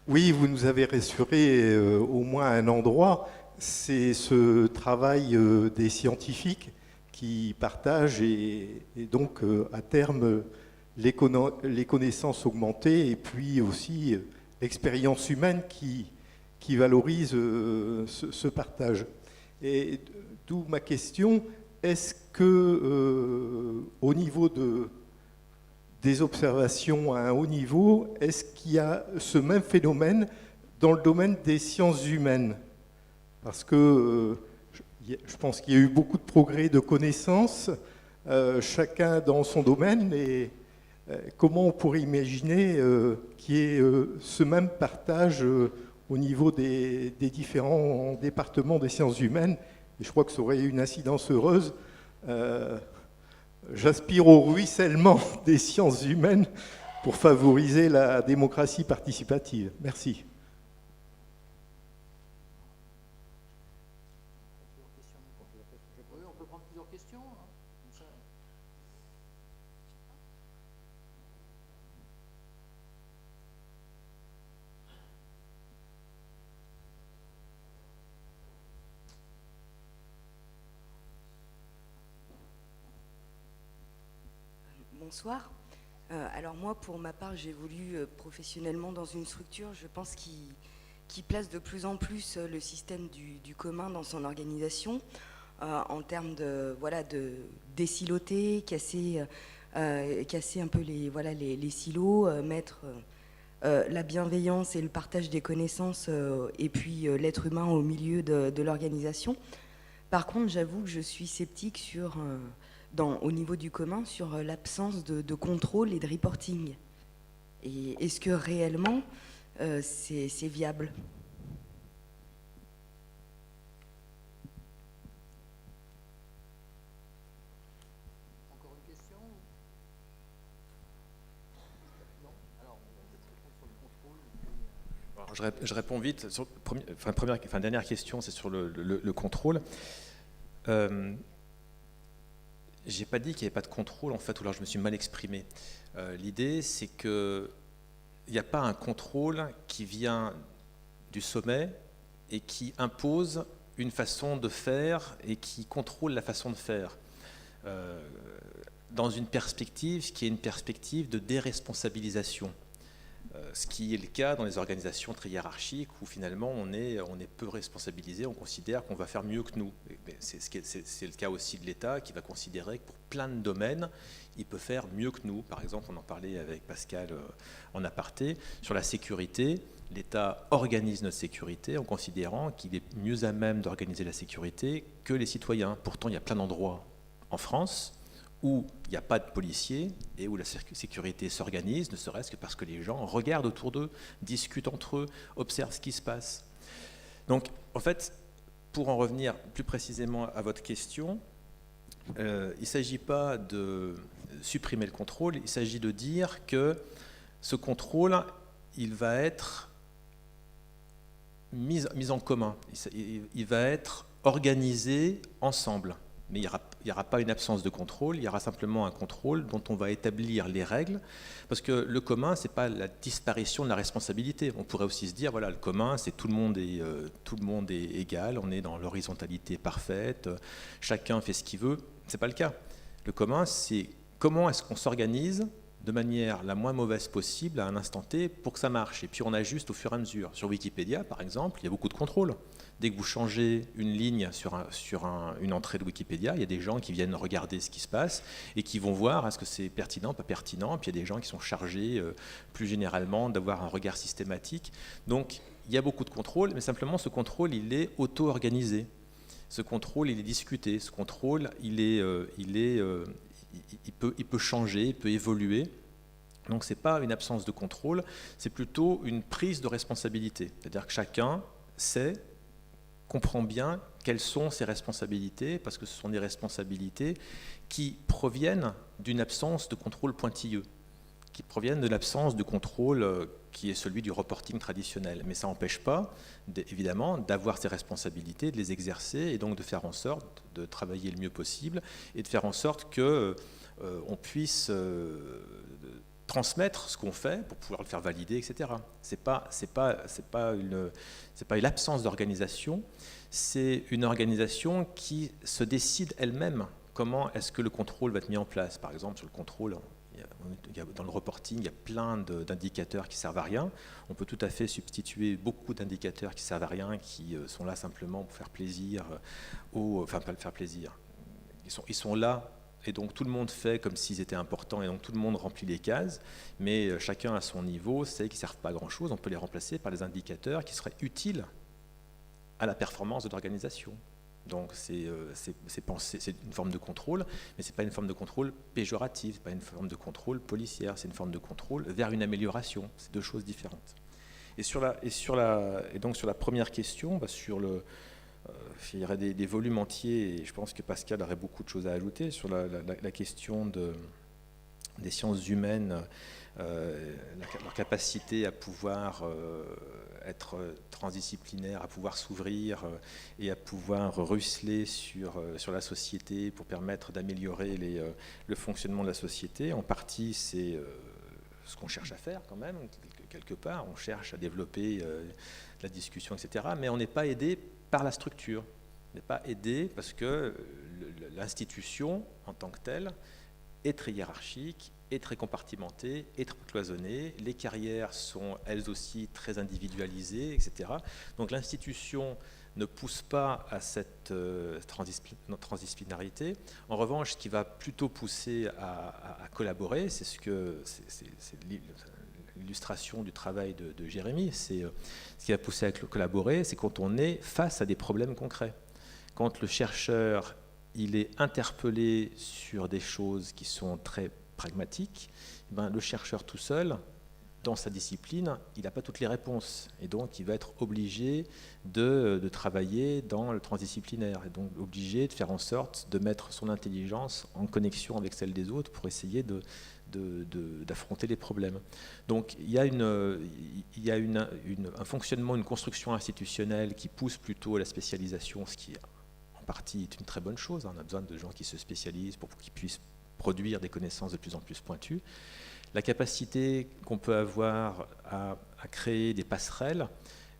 Oui, vous nous avez rassuré au moins à un endroit, c'est ce travail des scientifiques qui partagent et donc à terme les connaissances augmentées et puis aussi l'expérience humaine qui valorise ce partage. Et d'où ma question, est-ce que au niveau des observations à un haut niveau, est-ce qu'il y a ce même phénomène dans le domaine des sciences humaines? Parce que je pense qu'il y a eu beaucoup de progrès de connaissances, chacun dans son domaine, et comment on pourrait imaginer qu'il y ait ce même partage au niveau des différents départements des sciences humaines? Et je crois que ça aurait une incidence heureuse. Euh, J'aspire au ruissellement des sciences humaines pour favoriser la démocratie participative. Merci. Oui, on peut prendre plusieurs questions, hein, comme ça. Bonsoir. Alors moi, pour ma part, j'évolue professionnellement dans une structure, je pense, qui place de plus en plus le système du commun dans son organisation, en termes de, voilà, de désiloter, casser un peu les silos, mettre la bienveillance et le partage des connaissances et puis l'être humain au milieu de l'organisation. Par contre, j'avoue que je suis sceptique au niveau du commun sur l'absence de contrôle et de reporting. Et est-ce que réellement c'est viable? Encore une question? Non? Alors, on va peut-être répondre sur le contrôle. Alors, je réponds vite. Dernière question, c'est sur le contrôle. J'ai pas dit qu'il n'y avait pas de contrôle, en fait, ou alors je me suis mal exprimé. L'idée, c'est qu'il n'y a pas un contrôle qui vient du sommet et qui impose une façon de faire et qui contrôle la façon de faire. Dans une perspective qui est une perspective de déresponsabilisation. Ce qui est le cas dans les organisations très hiérarchiques où finalement on est peu responsabilisé, on considère qu'on va faire mieux que nous. C'est le cas aussi de l'État qui va considérer que pour plein de domaines, il peut faire mieux que nous. Par exemple, on en parlait avec Pascal en aparté, sur la sécurité, l'État organise notre sécurité en considérant qu'il est mieux à même d'organiser la sécurité que les citoyens. Pourtant, il y a plein d'endroits en France où il n'y a pas de policiers et où la sécurité s'organise, ne serait-ce que parce que les gens regardent autour d'eux, discutent entre eux, observent ce qui se passe. Donc, en fait, pour en revenir plus précisément à votre question, il ne s'agit pas de supprimer le contrôle, il s'agit de dire que ce contrôle, il va être mis en commun, il va être organisé ensemble. Mais il n'y aura pas une absence de contrôle, il y aura simplement un contrôle dont on va établir les règles, parce que le commun, ce n'est pas la disparition de la responsabilité. On pourrait aussi se dire, voilà, le commun, c'est tout le monde est égal, on est dans l'horizontalité parfaite, chacun fait ce qu'il veut. Ce n'est pas le cas. Le commun, c'est comment est-ce qu'on s'organise de manière la moins mauvaise possible à un instant T pour que ça marche. Et puis on ajuste au fur et à mesure. Sur Wikipédia, par exemple, il y a beaucoup de contrôle. Dès que vous changez une ligne sur une entrée de Wikipédia, il y a des gens qui viennent regarder ce qui se passe et qui vont voir est-ce que c'est pertinent, pas pertinent. Puis il y a des gens qui sont chargés plus généralement d'avoir un regard systématique. Donc il y a beaucoup de contrôle, mais simplement ce contrôle, il est auto-organisé. Ce contrôle, il est discuté. Ce contrôle, il peut changer, il peut évoluer. Donc ce n'est pas une absence de contrôle, c'est plutôt une prise de responsabilité. C'est-à-dire que chacun comprend bien quelles sont ses responsabilités, parce que ce sont des responsabilités qui proviennent d'une absence de contrôle pointilleux, qui proviennent de l'absence de contrôle qui est celui du reporting traditionnel. Mais ça n'empêche pas, évidemment, d'avoir ces responsabilités, de les exercer, et donc de faire en sorte de travailler le mieux possible, et de faire en sorte que on puisse transmettre ce qu'on fait pour pouvoir le faire valider, etc. C'est pas l'absence d'organisation, c'est une organisation qui se décide elle-même comment est-ce que le contrôle va être mis en place. Par exemple, sur le contrôle, dans le reporting, il y a plein d'indicateurs qui servent à rien. On peut tout à fait substituer beaucoup d'indicateurs qui servent à rien, qui sont là simplement pour faire plaisir, enfin pas le faire plaisir. Ils sont là, et donc tout le monde fait comme s'ils étaient importants, et donc tout le monde remplit les cases, mais chacun à son niveau sait qu'ils ne servent pas à grand-chose. On peut les remplacer par des indicateurs qui seraient utiles à la performance de l'organisation. Donc c'est une forme de contrôle, mais ce n'est pas une forme de contrôle péjorative, ce n'est pas une forme de contrôle policière, c'est une forme de contrôle vers une amélioration. C'est deux choses différentes. Et donc sur la première question, il y aurait des volumes entiers, et je pense que Pascal aurait beaucoup de choses à ajouter sur la question des sciences humaines, leur capacité à pouvoir être transdisciplinaire, à pouvoir s'ouvrir et à pouvoir ruisseler sur la société pour permettre d'améliorer le fonctionnement de la société. En partie, c'est ce qu'on cherche à faire quand même, quelque part. On cherche à développer la discussion, etc. Mais on n'est pas aidé par la structure. On n'est pas aidé parce que l'institution, en tant que telle, est très hiérarchique, est très compartimentée, est très cloisonnée. Les carrières sont elles aussi très individualisées, etc. Donc l'institution ne pousse pas à cette transdisciplinarité. En revanche, ce qui va plutôt pousser à collaborer, c'est l'illustration du travail de Jérémy, c'est ce qui va pousser à collaborer, c'est quand on est face à des problèmes concrets. Quand le chercheur il est interpellé sur des choses qui sont très pragmatiques, le chercheur tout seul, dans sa discipline, il n'a pas toutes les réponses. Et donc, il va être obligé de travailler dans le transdisciplinaire. Et donc, obligé de faire en sorte de mettre son intelligence en connexion avec celle des autres pour essayer d'affronter les problèmes. Donc, il y a un fonctionnement, une construction institutionnelle qui pousse plutôt à la spécialisation, ce qui en partie est une très bonne chose. On a besoin de gens qui se spécialisent pour qu'ils puissent produire des connaissances de plus en plus pointues. La capacité qu'on peut avoir à créer des passerelles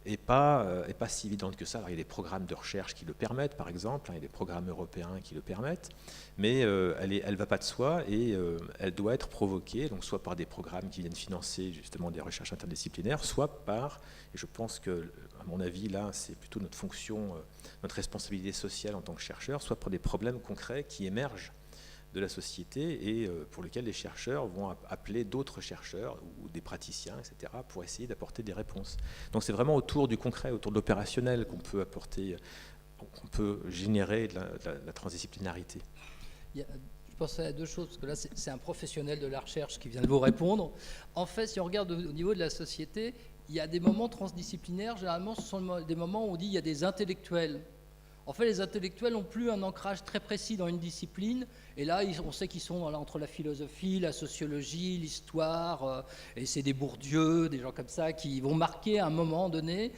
n'est pas si évidente que ça. Alors, il y a des programmes de recherche qui le permettent, par exemple, il y a des programmes européens qui le permettent, mais elle ne va pas de soi et elle doit être provoquée, donc soit par des programmes qui viennent financer justement des recherches interdisciplinaires, soit par, et je pense que, à mon avis, là, c'est plutôt notre fonction, notre responsabilité sociale en tant que chercheur, soit pour des problèmes concrets qui émergent de la société et pour lesquels les chercheurs vont appeler d'autres chercheurs ou des praticiens, etc., pour essayer d'apporter des réponses. Donc c'est vraiment autour du concret, autour de l'opérationnel qu'on peut apporter, qu'on peut générer de la transdisciplinarité. Je pensais à deux choses, parce que là c'est un professionnel de la recherche qui vient de vous répondre. En fait, si on regarde au niveau de la société, il y a des moments transdisciplinaires, généralement ce sont des moments où on dit il y a des intellectuels. En fait, les intellectuels n'ont plus un ancrage très précis dans une discipline. Et là, on sait qu'ils sont entre la philosophie, la sociologie, l'histoire. Et c'est des Bourdieu, des gens comme ça, qui vont marquer à un moment donné.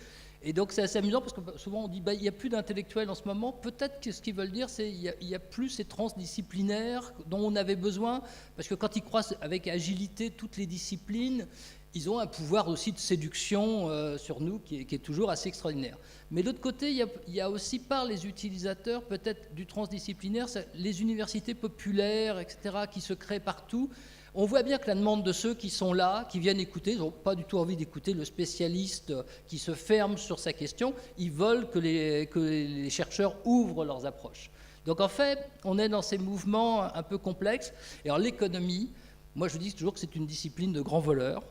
Et donc, c'est assez amusant parce que souvent, on dit il n'y a plus d'intellectuels en ce moment. Peut-être que ce qu'ils veulent dire, c'est qu'il n'y a plus ces transdisciplinaires dont on avait besoin. Parce que quand ils croisent avec agilité toutes les disciplines, ils ont un pouvoir aussi de séduction sur nous qui est toujours assez extraordinaire. Mais de l'autre côté, il y a aussi par les utilisateurs peut-être du transdisciplinaire, les universités populaires, etc., qui se créent partout. On voit bien que la demande de ceux qui sont là, qui viennent écouter, ils n'ont pas du tout envie d'écouter le spécialiste qui se ferme sur sa question. Ils veulent que les chercheurs ouvrent leurs approches. Donc en fait, on est dans ces mouvements un peu complexes. Et alors l'économie, moi je dis toujours que c'est une discipline de grands voleurs.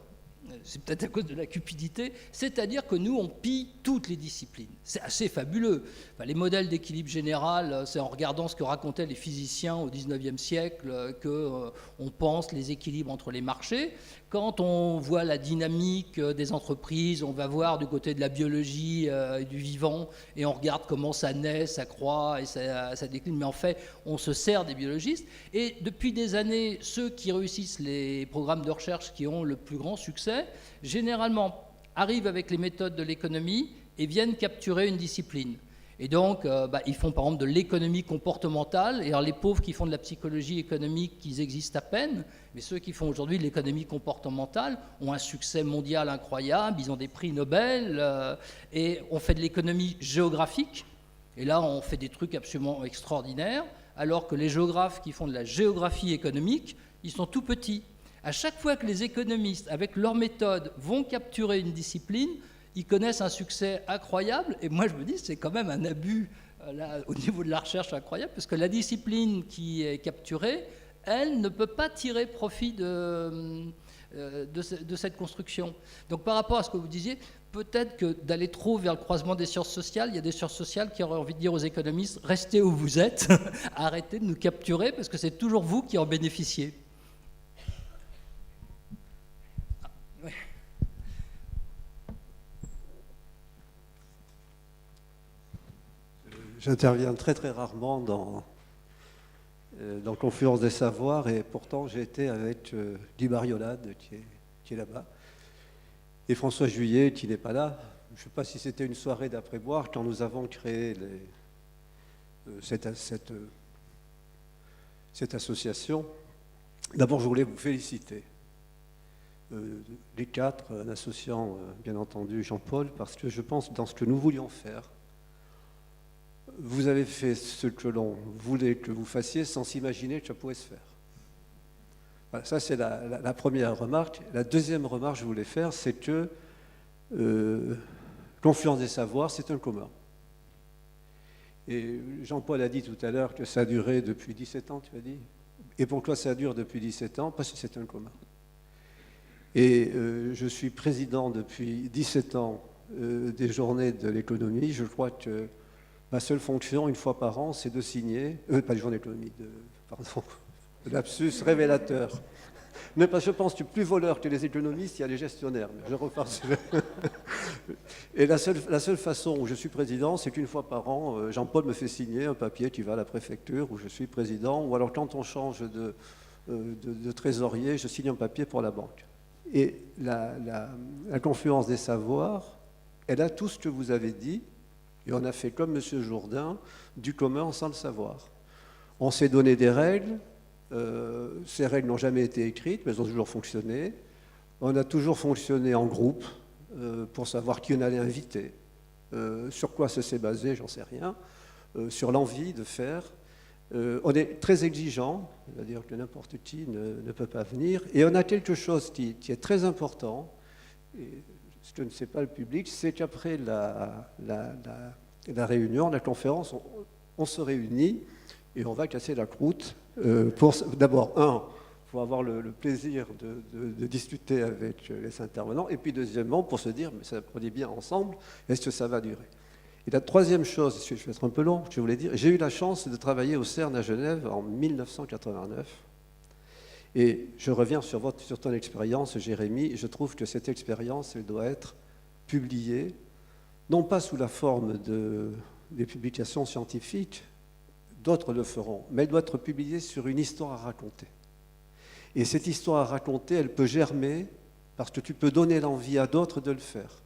C'est peut-être à cause de la cupidité, c'est-à-dire que nous, on pille toutes les disciplines. C'est assez fabuleux. Enfin, les modèles d'équilibre général, c'est en regardant ce que racontaient les physiciens au XIXe siècle qu'on pense les équilibres entre les marchés. Quand on voit la dynamique des entreprises, on va voir du côté de la biologie et du vivant, et on regarde comment ça naît, ça croît et ça décline. Mais en fait, on se sert des biologistes. Et depuis des années, ceux qui réussissent les programmes de recherche qui ont le plus grand succès, généralement arrivent avec les méthodes de l'économie et viennent capturer une discipline. Et donc, ils font par exemple de l'économie comportementale. Et alors, les pauvres qui font de la psychologie économique, ils existent à peine. Mais ceux qui font aujourd'hui de l'économie comportementale ont un succès mondial incroyable. Ils ont des prix Nobel. Et on fait de l'économie géographique. Et là, on fait des trucs absolument extraordinaires. Alors que les géographes qui font de la géographie économique, ils sont tout petits. À chaque fois que les économistes, avec leur méthode, vont capturer une discipline, ils connaissent un succès incroyable, et moi je me dis c'est quand même un abus là, au niveau de la recherche incroyable, parce que la discipline qui est capturée, elle ne peut pas tirer profit de cette construction. Donc par rapport à ce que vous disiez, peut-être que d'aller trop vers le croisement des sciences sociales, il y a des sciences sociales qui auraient envie de dire aux économistes, restez où vous êtes, arrêtez de nous capturer, parce que c'est toujours vous qui en bénéficiez. J'interviens très très rarement dans Confluence des Savoirs, et pourtant j'ai été avec Guy Bariolade qui est là-bas, et François Juillet qui n'est pas là. Je ne sais pas si c'était une soirée d'après-boire quand nous avons créé cette association. D'abord, je voulais vous féliciter, les quatre, en associant bien entendu Jean-Paul, parce que je pense dans ce que nous voulions faire, vous avez fait ce que l'on voulait que vous fassiez sans s'imaginer que ça pouvait se faire. Voilà, ça c'est la première remarque. La deuxième remarque que je voulais faire, c'est que Confluence des Savoirs, c'est un commun. Et Jean-Paul a dit tout à l'heure que ça a duré depuis 17 ans, tu as dit. Et pourquoi ça dure depuis 17 ans? Parce que c'est un commun. Et je suis président depuis 17 ans des journées de l'économie. Je crois que ma seule fonction, une fois par an, c'est de signer... pas de journée d'économie, pardon, lapsus révélateur. Mais parce que je pense que plus voleur que les économistes, il y a les gestionnaires. Mais je repars sur... Et la seule façon où je suis président, c'est qu'une fois par an, Jean-Paul me fait signer un papier qui va à la préfecture où je suis président, ou alors quand on change de trésorier, je signe un papier pour la banque. Et la Confluence des Savoirs, elle a tout ce que vous avez dit, et on a fait comme M. Jourdain, du commun sans le savoir. On s'est donné des règles, ces règles n'ont jamais été écrites, mais elles ont toujours fonctionné. On a toujours fonctionné en groupe pour savoir qui on allait inviter. Sur quoi ça s'est basé, j'en sais rien. Sur l'envie de faire. On est très exigeant, c'est-à-dire que n'importe qui ne peut pas venir. Et on a quelque chose qui est très important, et ce que ne sait pas le public, c'est qu'après la réunion, la conférence, on se réunit et on va casser la croûte pour, d'abord, pour avoir le plaisir de discuter avec les intervenants, et puis deuxièmement, pour se dire, mais ça produit bien ensemble, est-ce que ça va durer? Et la troisième chose, je vais être un peu long, je voulais dire, j'ai eu la chance de travailler au CERN à Genève en 1989. Et je reviens sur ton expérience, Jérémy, et je trouve que cette expérience, elle doit être publiée, non pas sous la forme des publications scientifiques, d'autres le feront, mais elle doit être publiée sur une histoire à raconter. Et cette histoire à raconter, elle peut germer, parce que tu peux donner l'envie à d'autres de le faire.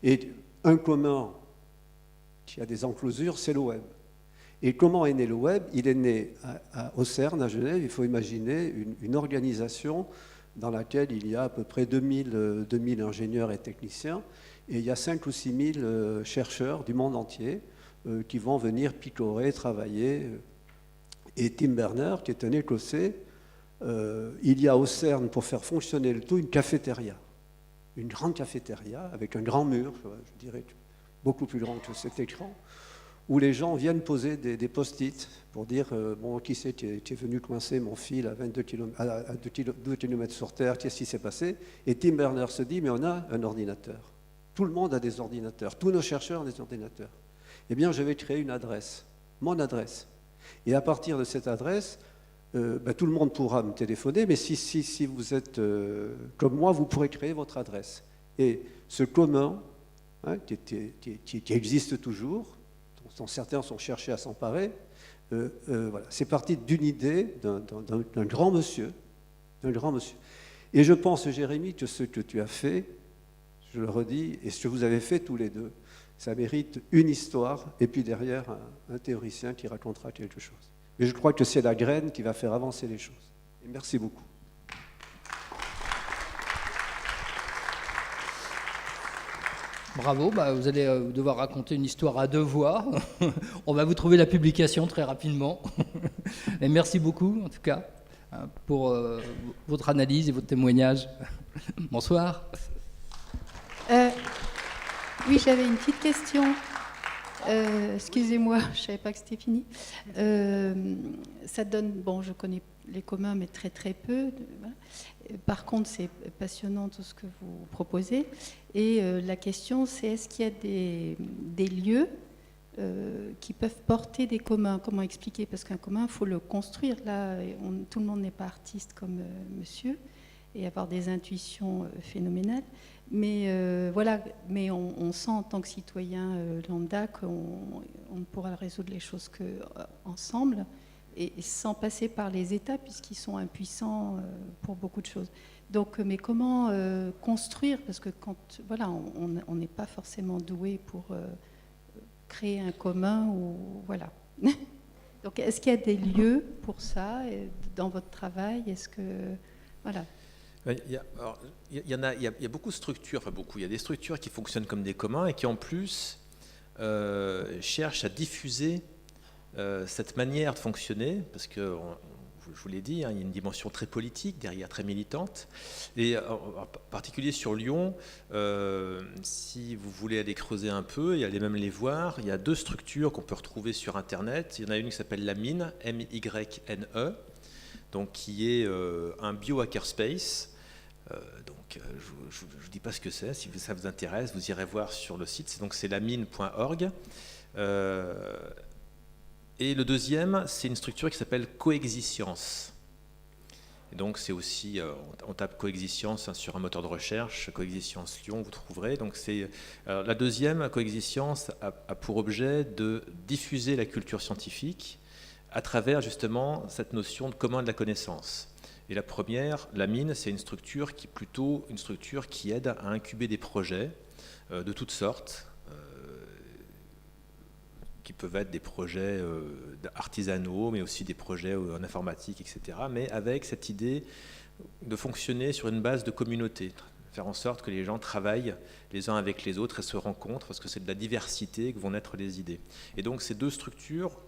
Et un commun qui a des enclosures, c'est le web. Et comment est né le web? Il est né au CERN, à Genève. Il faut imaginer une organisation dans laquelle il y a à peu près 2000 ingénieurs et techniciens, et il y a 5 ou 6 000 chercheurs du monde entier qui vont venir picorer, travailler. Et Tim Berners, qui est un Écossais, il y a au CERN, pour faire fonctionner le tout, une cafétéria. Une grande cafétéria avec un grand mur, je dirais beaucoup plus grand que cet écran, où les gens viennent poser des post-it pour dire bon, qui c'est qui est venu coincer mon fil à 2 km sur Terre, qu'est-ce qui s'est passé? Et Tim Berners se dit, mais on a un ordinateur. Tout le monde a des ordinateurs, tous nos chercheurs ont des ordinateurs. Eh bien, je vais créer une adresse, mon adresse. Et à partir de cette adresse, tout le monde pourra me téléphoner, mais si vous êtes comme moi, vous pourrez créer votre adresse. Et ce commun, qui existe toujours, dont certains sont cherchés à s'emparer, voilà. C'est parti d'une idée d'un grand monsieur, Et je pense, Jérémy, que ce que tu as fait, je le redis, et ce que vous avez fait tous les deux, ça mérite une histoire, et puis derrière, un théoricien qui racontera quelque chose. Mais je crois que c'est la graine qui va faire avancer les choses. Et merci beaucoup. Bravo, vous allez devoir raconter une histoire à 2 voix. On va vous trouver la publication très rapidement. Et merci beaucoup, en tout cas, pour votre analyse et votre témoignage. Bonsoir. Oui, j'avais une petite question. Excusez-moi, je ne savais pas que c'était fini. Ça donne, bon, je connais les communs, mais très très peu. Voilà. Par contre, c'est passionnant tout ce que vous proposez. Et la question, c'est est-ce qu'il y a des lieux qui peuvent porter des communs? Comment expliquer? Parce qu'un commun, il faut le construire. Là, tout le monde n'est pas artiste comme monsieur et avoir des intuitions phénoménales. Mais voilà, mais on sent en tant que citoyen lambda qu'on ne pourra résoudre les choses qu'ensemble. Et sans passer par les États, puisqu'ils sont impuissants pour beaucoup de choses. Donc, mais comment construire? Parce que quand, voilà, on n'est pas forcément doué pour créer un commun ou voilà. Donc, est-ce qu'il y a des lieux pour ça dans votre travail? Est-ce que voilà? Il y a beaucoup de structures, enfin beaucoup. Il y a des structures qui fonctionnent comme des communs et qui en plus cherchent à diffuser cette manière de fonctionner, parce que, je vous l'ai dit, il y a une dimension très politique derrière, très militante, et en particulier sur Lyon, si vous voulez aller creuser un peu et aller même les voir, il y a 2 structures qu'on peut retrouver sur Internet. Il y en a une qui s'appelle la Mine, M-Y-N-E, donc qui est un bio-hackerspace. Donc, je ne vous dis pas ce que c'est, si ça vous intéresse, vous irez voir sur le site, donc c'est lamine.org. Et le deuxième, c'est une structure qui s'appelle Coexistence. Et donc c'est aussi, on tape Coexistence sur un moteur de recherche, Coexistence Lyon, vous trouverez. Donc la deuxième, Coexistence, a pour objet de diffuser la culture scientifique à travers justement cette notion de commun de la connaissance. Et la première, la Mine, c'est une structure qui aide à incuber des projets de toutes sortes, qui peuvent être des projets artisanaux, mais aussi des projets en informatique, etc. Mais avec cette idée de fonctionner sur une base de communauté, faire en sorte que les gens travaillent les uns avec les autres et se rencontrent, parce que c'est de la diversité que vont naître les idées. Et donc ces 2 structures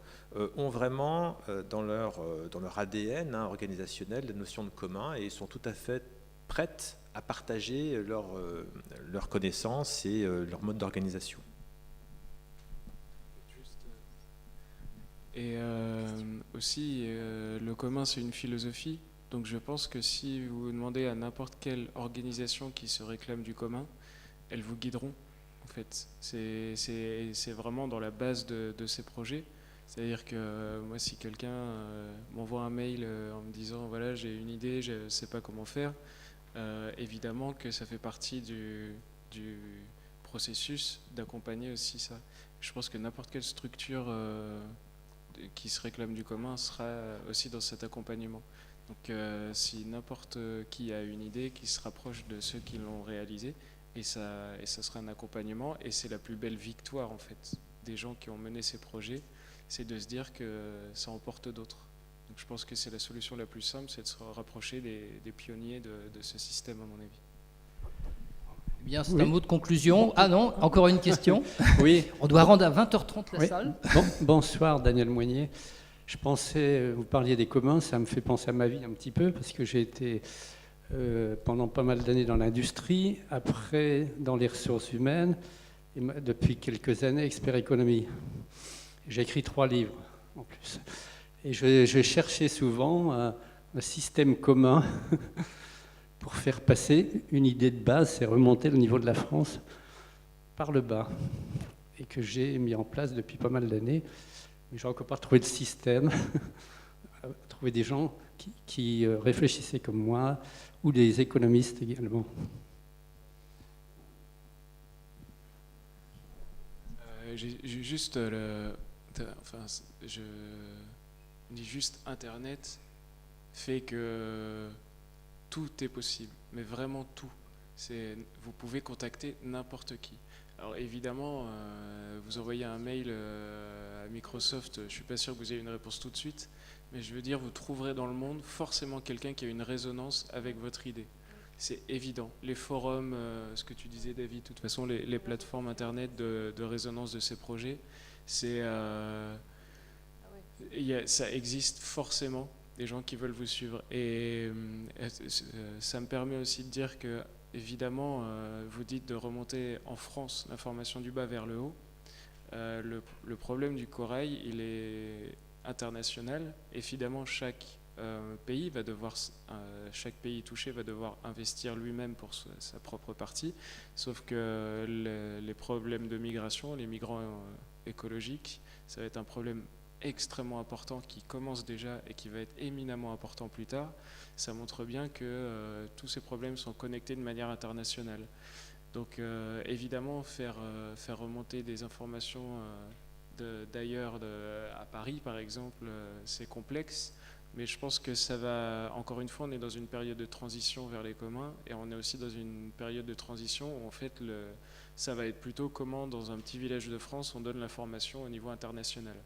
ont vraiment dans leur ADN organisationnel la notion de commun et sont tout à fait prêtes à partager leurs connaissances et leur mode d'organisation. Et aussi, le commun, c'est une philosophie. Donc je pense que si vous demandez à n'importe quelle organisation qui se réclame du commun, elles vous guideront, en fait. C'est vraiment dans la base de ces projets. C'est-à-dire que moi, si quelqu'un m'envoie un mail en me disant « voilà, j'ai une idée, je ne sais pas comment faire », évidemment que ça fait partie du processus d'accompagner aussi ça. Je pense que n'importe quelle structure qui se réclame du commun sera aussi dans cet accompagnement. Donc si n'importe qui a une idée qui se rapproche de ceux qui l'ont réalisée, et ça sera un accompagnement, et c'est la plus belle victoire en fait des gens qui ont mené ces projets, c'est de se dire que ça emporte d'autres. Donc je pense que c'est la solution la plus simple, c'est de se rapprocher des pionniers de ce système à mon avis. Eh bien, c'est un mot de conclusion. Ah non, encore une question. Oui. On doit rendre à 20h30 la salle. Bonsoir, Daniel Moignet. Je pensais, vous parliez des communs, ça me fait penser à ma vie un petit peu, parce que j'ai été pendant pas mal d'années dans l'industrie, après dans les ressources humaines, et depuis quelques années, expert économie. J'ai écrit 3 livres en plus. Et je cherchais souvent un système commun pour faire passer une idée de base, c'est remonter le niveau de la France par le bas, et que j'ai mis en place depuis pas mal d'années. Mais je n'ai encore pas trouvé de système, trouver des gens qui réfléchissaient comme moi, ou des économistes également. J'ai juste je dis juste Internet fait que tout est possible, mais vraiment tout. Vous pouvez contacter n'importe qui. Alors évidemment, vous envoyez un mail à Microsoft, je ne suis pas sûr que vous ayez une réponse tout de suite, mais je veux dire, vous trouverez dans le monde forcément quelqu'un qui a une résonance avec votre idée. C'est évident. Les forums, ce que tu disais David, de toute façon, les plateformes internet de résonance de ces projets, ça existe forcément, des gens qui veulent vous suivre. Et ça me permet aussi de dire que, évidemment, vous dites de remonter en France l'information du bas vers le haut. Le problème du corail, il est international. Évidemment, chaque pays touché va devoir investir lui-même pour sa propre partie, sauf que les problèmes de migration, les migrants écologiques, ça va être un problème extrêmement important qui commence déjà et qui va être éminemment important plus tard. Ça montre bien que tous ces problèmes sont connectés de manière internationale. Donc évidemment, faire remonter des informations d'ailleurs, à Paris par exemple, c'est complexe. Mais je pense que ça va, encore une fois, on est dans une période de transition vers les communs et on est aussi dans une période de transition où en fait ça va être plutôt comment dans un petit village de France on donne l'information au niveau international.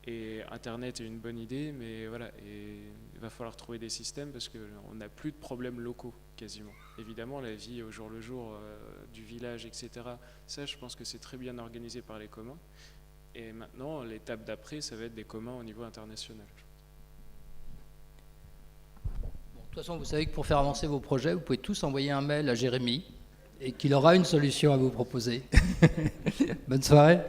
Et Internet est une bonne idée, mais voilà, et il va falloir trouver des systèmes parce qu'on n'a plus de problèmes locaux quasiment. Évidemment, la vie au jour le jour du village, etc., ça je pense que c'est très bien organisé par les communs. Et maintenant, l'étape d'après, ça va être des communs au niveau international. De toute façon, vous savez que pour faire avancer vos projets, vous pouvez tous envoyer un mail à Jérémy et qu'il aura une solution à vous proposer. Bonne soirée.